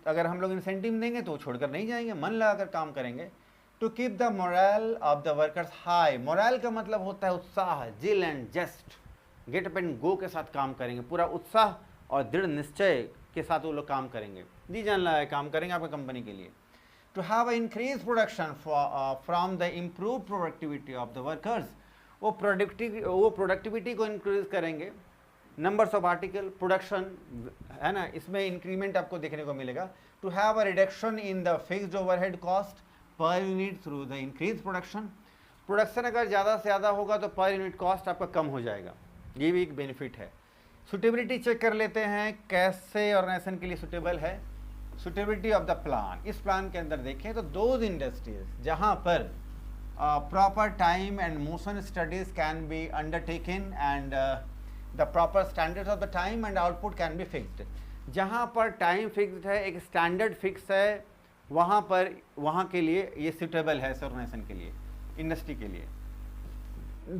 अगर हम लोग इंसेंटिव देंगे तो वो छोड़कर नहीं जाएंगे, मन लगाकर काम करेंगे। To keep the morale of the workers high, morale का मतलब होता है उत्साह, zeal and zest, get up and go के साथ काम करेंगे, पूरा उत्साह और दृढ़ निश्चय के साथ वो लोग काम करेंगे, जी जान लगा काम करेंगे आपकी कंपनी के लिए। To have increase production from the improve productivity of the workers, वो प्रोडक्टिविटी को इंक्रीज करेंगे, नंबर्स ऑफ आर्टिकल, प्रोडक्शन है ना, इसमें इंक्रीमेंट आपको देखने को मिलेगा। To have a reduction in the fixed overhead cost per unit through the increase production अगर ज़्यादा से ज़्यादा होगा तो पर यूनिट कॉस्ट आपका कम हो जाएगा, ये भी एक बेनिफिट है। सुटेबिलिटी चेक कर लेते हैं कैसे ऑर्गेनाइजेशन के लिए सुटेबल है। सुटेबिलिटी ऑफ द प्लान, इस प्लान के अंदर देखें तो दोज इंडस्ट्रीज जहाँ पर proper time and motion studies can be undertaken and the proper standards of the time and output can be fixed, जहाँ पर टाइम फिक्स्ड है, एक स्टैंडर्ड फिक्स है, वहाँ के लिए ये सुटेबल है ऑर्गेनाइजेशन के लिए, इंडस्ट्री के लिए।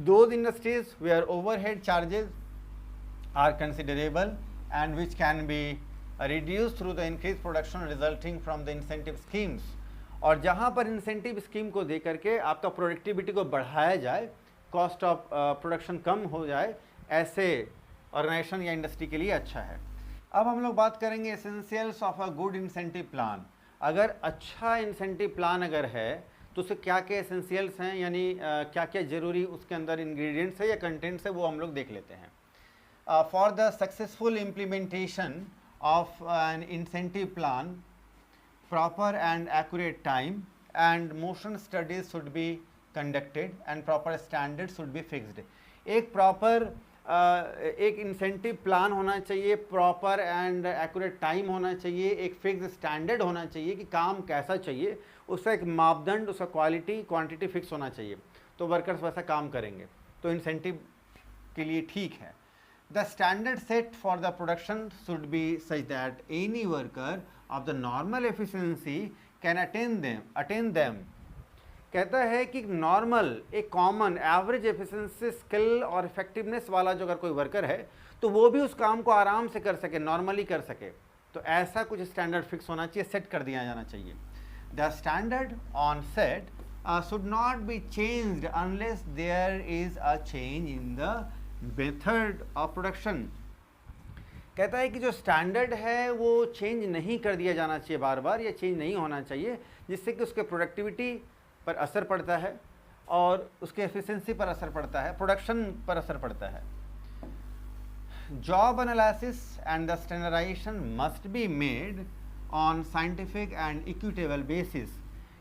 Those industries where overhead charges are considerable and which can be reduced through the increased production resulting from the incentive schemes, और जहाँ पर इंसेंटिव स्कीम को दे करके आपका प्रोडक्टिविटी को बढ़ाया जाए, कॉस्ट ऑफ प्रोडक्शन कम हो जाए, ऐसे ऑर्गेनाइजेशन या इंडस्ट्री के लिए अच्छा है। अब हम लोग बात करेंगे essentials of a good incentive plan. अगर अच्छा इंसेंटिव प्लान अगर है तो उससे क्या क्या एसेंशियल्स हैं, यानी क्या क्या ज़रूरी उसके अंदर इंग्रेडिएंट्स है या कंटेंट्स है, वो हम लोग देख लेते हैं। For the successful implementation of an incentive plan, proper and accurate time and motion studies should be conducted and proper standards should be fixed। एक प्रॉपर एक इंसेंटिव प्लान होना चाहिए, प्रॉपर एंड एक्यूरेट टाइम होना चाहिए, एक fix standard होना चाहिए कि काम कैसा चाहिए, उसका एक मापदंड, उसका क्वालिटी क्वांटिटी फिक्स होना चाहिए, तो वर्कर्स वैसा काम करेंगे, तो इंसेंटिव के लिए ठीक है। The standard set for the production should be such that any worker of the normal efficiency can attain them. कहता है कि नॉर्मल, एक कॉमन एवरेज एफिशिएंसी, स्किल और इफेक्टिवनेस वाला जो अगर कोई वर्कर है तो वो भी उस काम को आराम से कर सके, नॉर्मली कर सके। तो ऐसा कुछ स्टैंडर्ड फिक्स होना चाहिए, सेट कर दिया जाना चाहिए। The standard on set should not be changed unless there is a change in the method of production. कहता है कि जो स्टैंडर्ड है वो चेंज नहीं कर दिया जाना चाहिए बार बार, या चेंज नहीं होना चाहिए, जिससे कि उसके प्रोडक्टिविटी पर असर पड़ता है और उसके एफिशिएंसी पर असर पड़ता है, प्रोडक्शन पर असर पड़ता है। Job analysis and the standardisation must be made on scientific and equitable basis.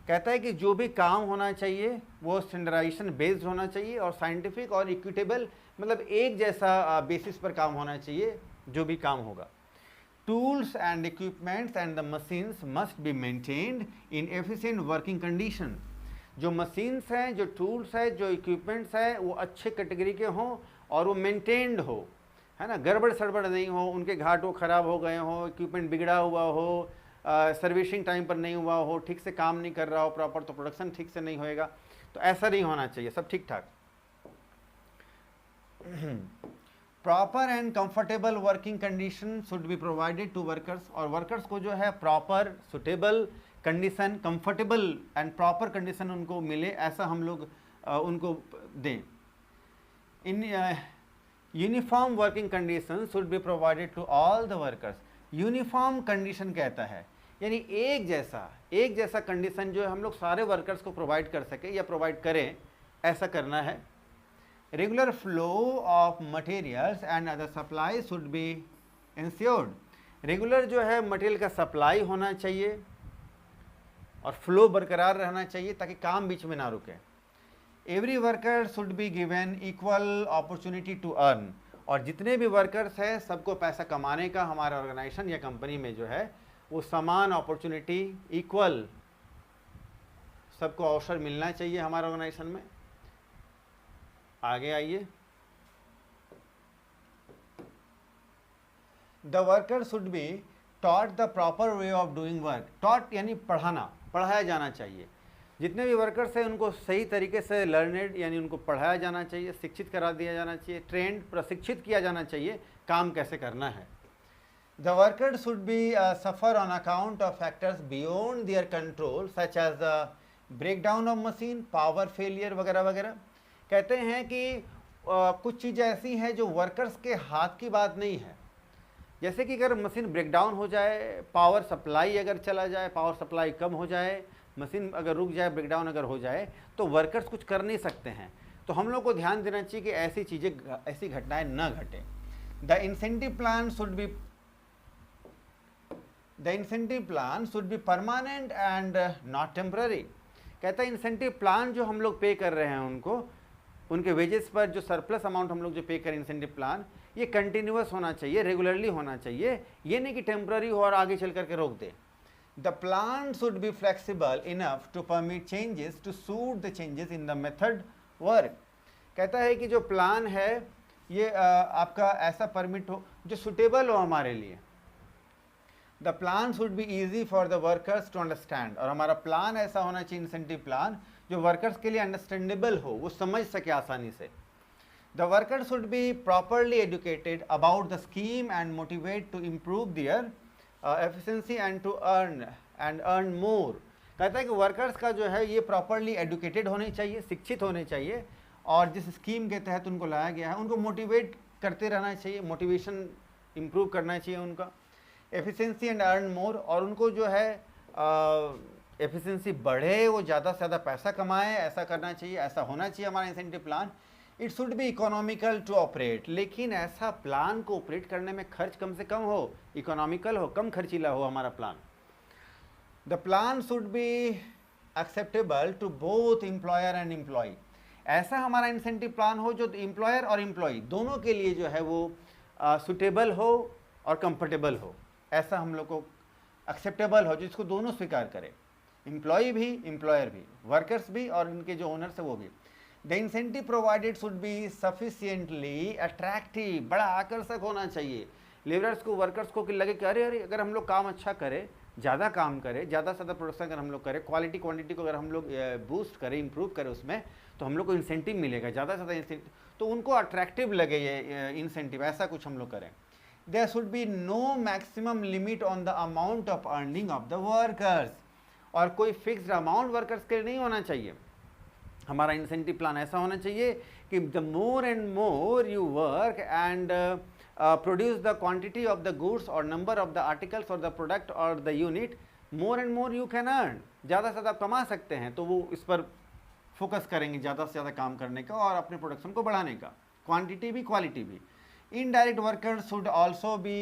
कहता है कि जो भी काम होना चाहिए वो स्टैंडर्डाइजेशन बेस्ड होना चाहिए और साइंटिफिक और इक्विटेबल, मतलब एक जैसा बेसिस पर काम होना चाहिए जो भी काम होगा। Tools and equipments and the machines must be maintained in efficient working condition. जो मशीन्स हैं, जो टूल्स हैं, जो इक्विपमेंट्स हैं, वो अच्छे कैटेगरी के हों और वो मेंटेन्ड हो, है ना, गड़बड़ सड़बड़ नहीं हो, उनके घाट वो ख़राब हो गए हों, इक्विपमेंट बिगड़ा हुआ हो, सर्विसिंग टाइम पर नहीं हुआ हो, ठीक से काम नहीं कर रहा हो प्रॉपर, तो प्रोडक्शन ठीक से नहीं होएगा। तो ऐसा नहीं होना चाहिए, सब ठीक ठाक। Proper and comfortable working condition should be provided to workers. और वर्कर्स को जो है proper, suitable condition, comfortable and proper condition उनको मिले, ऐसा हम लोग उनको दें। In uniform working condition should be provided to all the workers. Uniform condition कहता है यानी एक जैसा कंडीशन जो है हम लोग सारे वर्कर्स को प्रोवाइड कर सके या प्रोवाइड करें, ऐसा करना है। Regular flow of materials and other supply should be insured. Regular जो है मटेरियल का सप्लाई होना चाहिए और फ्लो बरकरार रहना चाहिए ताकि काम बीच में ना रुके। Every worker should be given equal opportunity to earn. और जितने भी वर्कर्स हैं सबको पैसा कमाने का हमारा ऑर्गेनाइजेशन या कंपनी में जो है वो समान अपॉर्चुनिटी, इक्वल सबको अवसर मिलना चाहिए हमारे ऑर्गेनाइजेशन में। आगे आइए। The worker should be taught the proper way of doing work. Taught यानी पढ़ाना, पढ़ाया जाना चाहिए। जितने भी वर्कर्स हैं उनको सही तरीके से लर्नेड यानी उनको पढ़ाया जाना चाहिए, शिक्षित करा दिया जाना चाहिए, ट्रेंड, प्रशिक्षित किया जाना चाहिए काम कैसे करना है। The worker should be suffer on account of factors beyond their control such as the breakdown of machine, power failure वगैरह वगैरह। कहते हैं कि कुछ चीज़ें ऐसी हैं जो वर्कर्स के हाथ की बात नहीं है, जैसे कि अगर मशीन ब्रेकडाउन हो जाए, पावर सप्लाई अगर चला जाए, पावर सप्लाई कम हो जाए, मशीन अगर रुक जाए, ब्रेकडाउन अगर हो जाए, तो वर्कर्स कुछ कर नहीं सकते हैं। तो हम लोग को ध्यान देना चाहिए कि ऐसी चीज़ें, ऐसी घटनाएं न घटें। The incentive plan should be permanent and not temporary. कहता है इंसेंटिव प्लान जो हम लोग पे कर रहे हैं उनको, उनके वेजेस पर जो सरप्लस अमाउंट हम लोग जो पे करें इंसेंटिव प्लान, ये कंटिन्यूअस होना चाहिए, रेगुलरली होना चाहिए, ये नहीं कि टेम्पररी हो और आगे चल करके रोक दे। The plan should be flexible enough to permit changes to suit the changes in the method work. कहता है कि जो प्लान है ये आपका ऐसा परमिट हो जो सुटेबल हो हमारे लिए। The plan should be easy for the workers to understand. और हमारा प्लान ऐसा होना चाहिए, इंसेंटिव प्लान, जो वर्कर्स के लिए अंडरस्टैंडेबल हो, वो समझ सके आसानी से। The worker should be properly educated about the scheme and motivate to improve their efficiency and to earn more. कहता है कि वर्कर्स का जो है ये प्रॉपरली एजुकेटेड होने चाहिए, शिक्षित होने चाहिए, और जिस स्कीम के तहत उनको लाया गया है उनको मोटिवेट करते रहना चाहिए, मोटिवेशन इम्प्रूव करना चाहिए उनका। एफिशिएंसी एंड अर्न मोर, और उनको जो है एफिशिएंसी बढ़े, वो ज़्यादा से ज़्यादा पैसा कमाए, ऐसा करना चाहिए, ऐसा होना चाहिए हमारा incentive plan. It should be economical to operate. लेकिन ऐसा प्लान को ऑपरेट करने में खर्च कम से कम हो, इकोनॉमिकल हो, कम खर्चीला हो हमारा plan. The plan should be acceptable to both employer and employee. ऐसा हमारा इंसेंटिव प्लान हो जो एम्प्लॉयर और एम्प्लॉय दोनों के लिए जो है वो सुटेबल हो और कंफर्टेबल हो, ऐसा हम लोग को एक्सेप्टेबल हो, जिसको दोनों स्वीकार करें, एम्प्लॉय भी, एम्प्लॉयर भी, वर्कर्स भी और इनके जो ओनर्स है वो भी। The incentive provided should be sufficiently attractive. बड़ा आकर्षक होना चाहिए लेबरर्स को, वर्कर्स को, कि लगे कि अरे अगर हम लोग काम अच्छा करें ज़्यादा काम करे, ज़्यादा से ज़्यादा प्रोडक्शन अगर हम लोग करें, क्वालिटी क्वांटिटी को अगर हम लोग बूस्ट करें, इम्प्रूव करें उसमें, तो हम लोग को इंसेंटिव मिलेगा, ज़्यादा से ज़्यादा इंसेंटिव, तो उनको अट्रैक्टिव लगे ये इंसेंटिव, ऐसा कुछ हम लोग करें। There should be no maximum limit on the amount of earning of the workers, और कोई फिक्स्ड अमाउंट वर्कर्स के लिए नहीं होना चाहिए। हमारा इंसेंटिव प्लान ऐसा होना चाहिए कि the more and more you work and produce the quantity of the goods और नंबर ऑफ द आर्टिकल्स और द प्रोडक्ट और the unit, more and more you can earn, ज़्यादा से ज़्यादा कमा सकते हैं। तो वो इस पर फोकस करेंगे, ज़्यादा से ज़्यादा काम करने का और अपने प्रोडक्शन को बढ़ाने का, क्वांटिटी भी क्वालिटी भी। Indirect workers should also be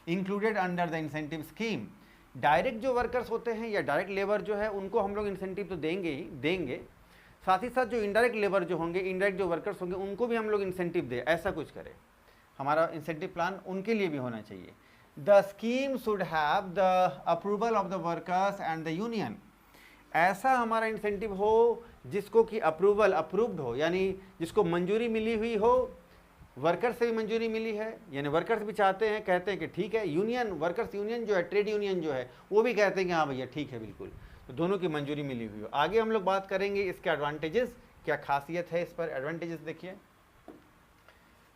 included under the incentive scheme. Direct जो वर्कर्स होते हैं या डायरेक्ट लेबर जो है, उनको हम लोग इंसेंटिव तो देंगे ही देंगे, साथ ही साथ जो इनडायरेक्ट लेबर जो होंगे, इनडायरेक्ट जो वर्कर्स होंगे, उनको भी हम लोग इंसेंटिव दें, ऐसा कुछ करें। हमारा इंसेंटिव प्लान उनके लिए भी होना चाहिए। The scheme should have the approval of the workers and the union. ऐसा हमारा इंसेंटिव हो जिसको कि अप्रूव्ड हो, यानी जिसको मंजूरी मिली हुई हो, वर्कर्स से भी मंजूरी मिली है, यानी वर्कर्स भी चाहते हैं, कहते हैं कि ठीक है, यूनियन, वर्कर्स यूनियन जो है, ट्रेड यूनियन जो है, वो भी कहते हैं कि हाँ भैया ठीक है बिल्कुल, तो दोनों की मंजूरी मिली हुई हो। आगे हम लोग बात करेंगे इसके एडवांटेजेस, क्या खासियत है इस पर। एडवांटेजेस देखिए,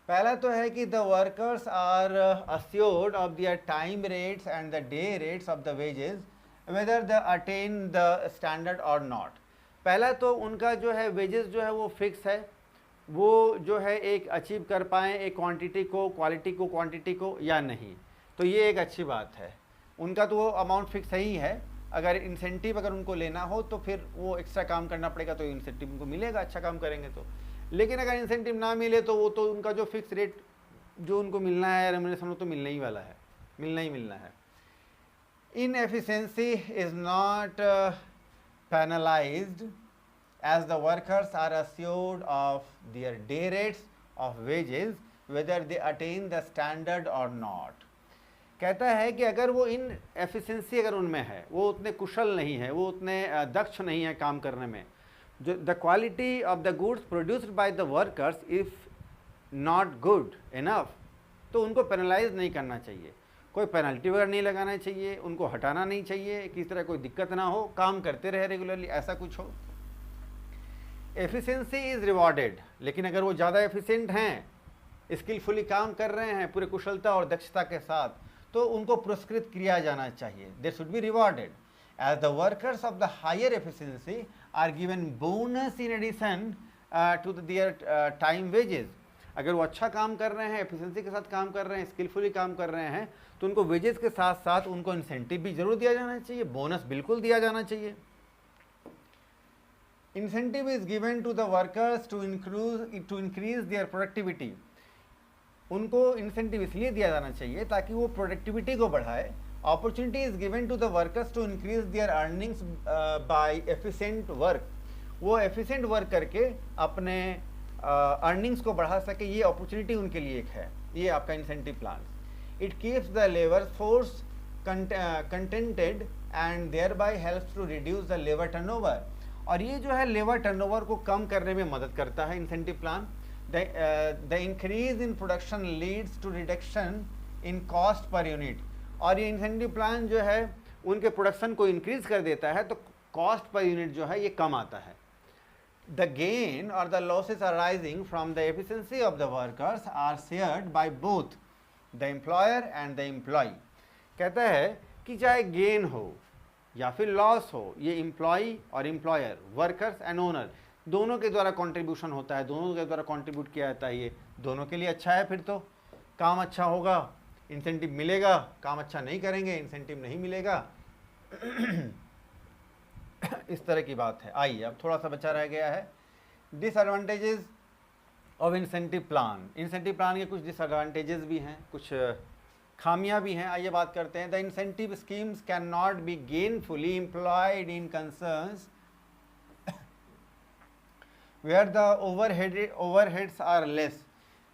पहला तो है कि the workers are assured of their time rates and the day rates of the wages whether the attain the standard or not. पहला तो उनका जो है वेजेस जो है वो फिक्स है, वो जो है एक अचीव कर पाएँ एक क्वांटिटी को, क्वालिटी को, क्वांटिटी को या नहीं, तो ये एक अच्छी बात है। उनका तो वो अमाउंट फिक्स ही है, अगर इंसेंटिव अगर उनको लेना हो तो फिर वो एक्स्ट्रा काम करना पड़ेगा, तो इंसेंटिव उनको मिलेगा, अच्छा काम करेंगे तो। लेकिन अगर इंसेंटिव ना मिले तो वो तो उनका जो फिक्स रेट जो उनको मिलना है रेम्युनरेशन, तो मिलना ही वाला है, मिलना ही मिलना है। Inefficiency is not penalised as the workers are assured of their day rates of wages whether they attain the standard or not। कहता है कि अगर वो इन एफिशिएंसी अगर उनमें है, वो उतने कुशल नहीं है, वो उतने दक्ष नहीं है काम करने में, जो the quality of the goods produced by the workers if not good enough, तो उनको पेनलाइज नहीं करना चाहिए, कोई पेनल्टी वगैरह नहीं लगाना चाहिए, उनको हटाना नहीं चाहिए, किसी तरह कोई दिक्कत ना हो, काम करते रहे रेगुलरली, ऐसा कुछ हो। एफिशिएंसी इज़ रिवॉर्डेड, लेकिन अगर वो ज़्यादा एफिशिएंट हैं, स्किलफुली काम कर रहे हैं पूरे कुशलता और दक्षता के साथ, तो उनको पुरस्कृत किया जाना चाहिए, they should be rewarded. As the workers of the higher efficiency are given bonus in addition to their time wages. अगर वो अच्छा काम कर रहे हैं, एफिशिएंसी के साथ काम कर रहे हैं, स्किलफुली काम कर रहे हैं, तो उनको वेजेस के साथ साथ उनको इंसेंटिव भी जरूर दिया जाना चाहिए, बोनस बिल्कुल दिया जाना चाहिए। Incentive is given to the workers to increase their productivity। उनको इंसेंटिव इसलिए दिया जाना चाहिए ताकि वो प्रोडक्टिविटी को बढ़ाए। Opportunity is given to the workers to increase their earnings by efficient work. वो एफिशिएंट वर्क करके अपने अर्निंग्स को बढ़ा सके, ये अपॉर्चुनिटी उनके लिए एक है, ये आपका incentive plan. It keeps the labour force contented and thereby helps to reduce the labour turnover. और ये जो है लेबर टर्नओवर को कम करने में मदद करता है incentive plan. The increase in production leads to reduction in cost per unit. और ये इंसेंटिव प्लान जो है उनके प्रोडक्शन को इंक्रीज कर देता है, तो कॉस्ट पर यूनिट जो है ये कम आता है। The gain or the losses arising from the efficiency of the workers are shared by both the employer and the employee. कहता है कि चाहे गेन हो या फिर लॉस हो, ये एम्प्लॉय और एम्प्लॉयर, वर्कर्स एंड ओनर, दोनों के द्वारा कंट्रीब्यूशन होता है, दोनों के द्वारा कंट्रीब्यूट किया जाता है, ये दोनों के लिए अच्छा है। फिर तो काम अच्छा होगा, इंसेंटिव मिलेगा, काम अच्छा नहीं करेंगे, इंसेंटिव नहीं मिलेगा। इस तरह की बात है। आइए अब थोड़ा सा बचा रह गया है, disadvantages of incentive plan. Incentive plan के कुछ डिसएडवांटेजेस भी हैं, कुछ खामियां भी हैं। आइए बात करते हैं। The incentive schemes can not be gainfully employed in concerns where the overheads are less.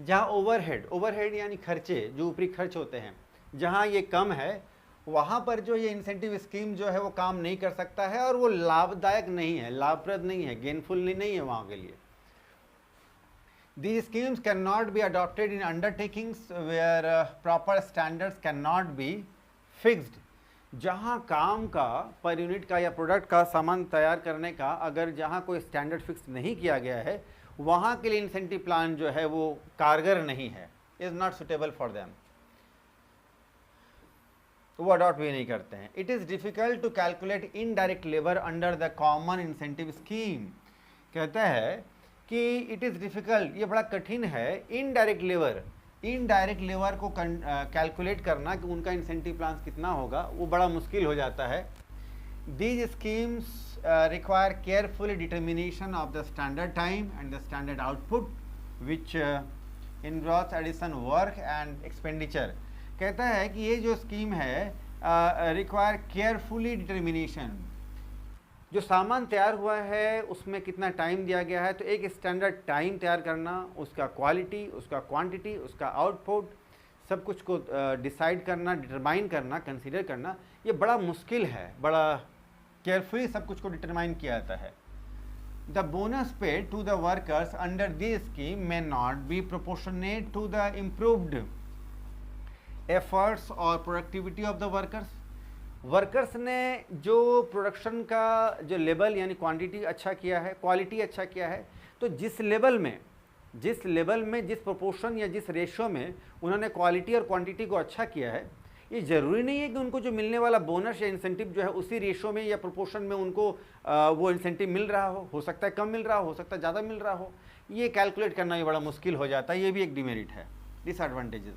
जहाँ ओवरहेड यानी खर्चे, जो ऊपरी खर्च होते हैं, जहाँ ये कम है, वहाँ पर जो ये इंसेंटिव स्कीम जो है वो काम नहीं कर सकता है, और वो लाभदायक नहीं है, लाभप्रद नहीं है, गेनफुल नहीं है वहाँ के लिए। These schemes cannot be adopted in undertakings where proper standards cannot be fixed। जहाँ काम का पर यूनिट का या प्रोडक्ट का सामान तैयार करने का अगर जहाँ कोई स्टैंडर्ड फिक्स नहीं किया गया है, वहाँ के लिए इंसेंटिव प्लान जो है वो कारगर नहीं है, is not suitable for them, वो अडॉप्ट भी नहीं करते हैं। It is difficult to calculate indirect labour under the common incentive scheme. कहता है कि इट इज़ डिफ़िकल्ट, ये बड़ा कठिन है, इनडायरेक्ट लेबर को कैलकुलेट करना कि उनका इंसेंटिव प्लान कितना होगा, वो बड़ा मुश्किल हो जाता है। These schemes require careful determination of the standard time and the standard output which involves addition work and expenditure. कहता है कि ये जो स्कीम है रिक्वायर केयरफुली डिटर्मिनेशन, जो सामान तैयार हुआ है उसमें कितना टाइम दिया गया है, तो एक स्टैंडर्ड टाइम तैयार करना, उसका क्वालिटी, उसका क्वांटिटी, उसका आउटपुट, सब कुछ को डिसाइड करना, डिटरमाइन करना, कंसीडर करना, ये बड़ा मुश्किल है, बड़ा केयरफुली सब कुछ को डिटरमाइन किया जाता है। The bonus paid to the workers under this scheme may not be proportionate to the improved efforts or productivity of the workers। Workers ने जो प्रोडक्शन का जो लेवल यानी क्वांटिटी अच्छा किया है, क्वालिटी अच्छा किया है, तो जिस लेवल में, जिस प्रोपोर्शन या जिस रेशो में उन्होंने क्वालिटी और क्वांटिटी को अच्छा किया है, ये ज़रूरी नहीं है कि उनको जो मिलने वाला बोनस या इंसेंटिव जो है उसी रेशो में या प्रोपोर्शन में उनको वो इंसेंटिव मिल रहा हो सकता है कम मिल रहा हो सकता है ज़्यादा मिल रहा हो। ये कैलकुलेट करना भी बड़ा मुश्किल हो जाता है, ये भी एक डिमेरिट है, disadvantages.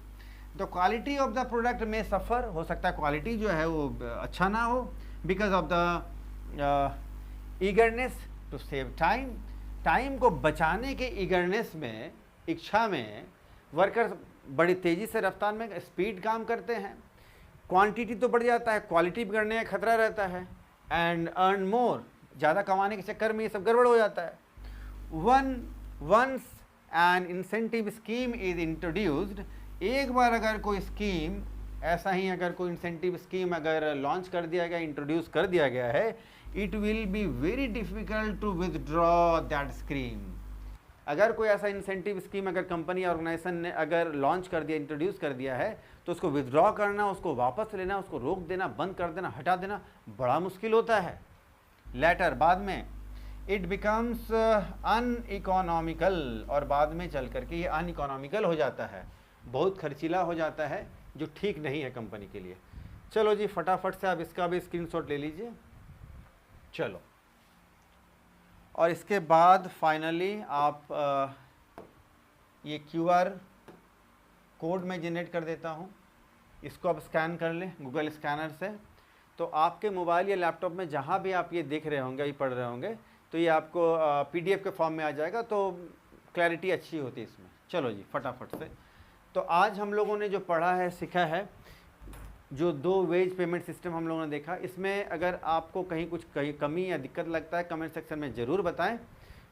The quality of the product में सफ़र, हो सकता है क्वालिटी जो है वो अच्छा ना हो, because of the eagerness to save time, time को बचाने के ईगरनेस में, इच्छा में वर्कर्स बड़ी तेज़ी से रफ्तार में स्पीड काम करते हैं, क्वांटिटी तो बढ़ जाता है, क्वालिटी बिगड़ने का खतरा रहता है, एंड अर्न मोर, ज़्यादा कमाने के चक्कर में ये सब गड़बड़ हो जाता है। Once an incentive scheme is introduced, एक बार अगर कोई स्कीम ऐसा ही, अगर कोई इंसेंटिव स्कीम अगर लॉन्च कर दिया गया, इंट्रोड्यूस कर दिया गया है, it will be very difficult to withdraw that scheme. अगर कोई ऐसा इंसेंटिव स्कीम अगर कंपनी या ऑर्गेनाइजेशन ने अगर लॉन्च कर दिया, इंट्रोड्यूस कर दिया है, तो उसको विदड्रॉ करना, उसको वापस लेना, उसको रोक देना, बंद कर देना, हटा देना बड़ा मुश्किल होता है। लेटर, बाद में, इट बिकम्स अनइकोनॉमिकल, और बाद में चल करके ये अनइकोनॉमिकल हो जाता है, बहुत खर्चीला हो जाता है, जो ठीक नहीं है कंपनी के लिए। चलो जी, फटाफट से आप इसका भी स्क्रीनशॉट ले लीजिए। चलो, और इसके बाद फाइनली आप ये QR कोड में जनरेट कर देता हूँ, इसको आप स्कैन कर लें गूगल स्कैनर से, तो आपके मोबाइल या लैपटॉप में जहाँ भी आप ये देख रहे होंगे, ये पढ़ रहे होंगे, तो ये आपको PDF के फॉर्म में आ जाएगा, तो क्लैरिटी अच्छी होती है इसमें। चलो जी, फटाफट से। तो आज हम लोगों ने जो पढ़ा है, सीखा है, जो 2 वेज पेमेंट सिस्टम हम लोगों ने देखा, इसमें अगर आपको कहीं कमी या दिक्कत लगता है, कमेंट सेक्शन में ज़रूर बताएं।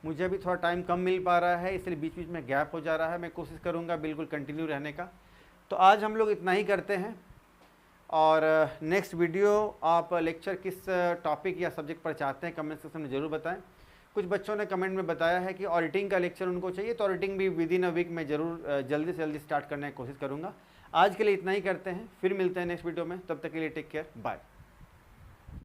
मुझे अभी थोड़ा टाइम कम मिल पा रहा है, इसलिए बीच बीच में गैप हो जा रहा है, मैं कोशिश करूंगा बिल्कुल कंटिन्यू रहने का। तो आज हम लोग इतना ही करते हैं, और नेक्स्ट वीडियो आप लेक्चर किस टॉपिक या सब्जेक्ट पर चाहते हैं, कमेंट सेक्शन में ज़रूर बताएँ। कुछ बच्चों ने कमेंट में बताया है कि ऑडिटिंग का लेक्चर उनको चाहिए, तो ऑडिटिंग भी विद इन अ वीक में ज़रूर जल्दी से जल्दी स्टार्ट करने की कोशिश करूँगा। आज के लिए इतना ही करते हैं, फिर मिलते हैं नेक्स्ट वीडियो में, तब तक के लिए टेक केयर, बाय।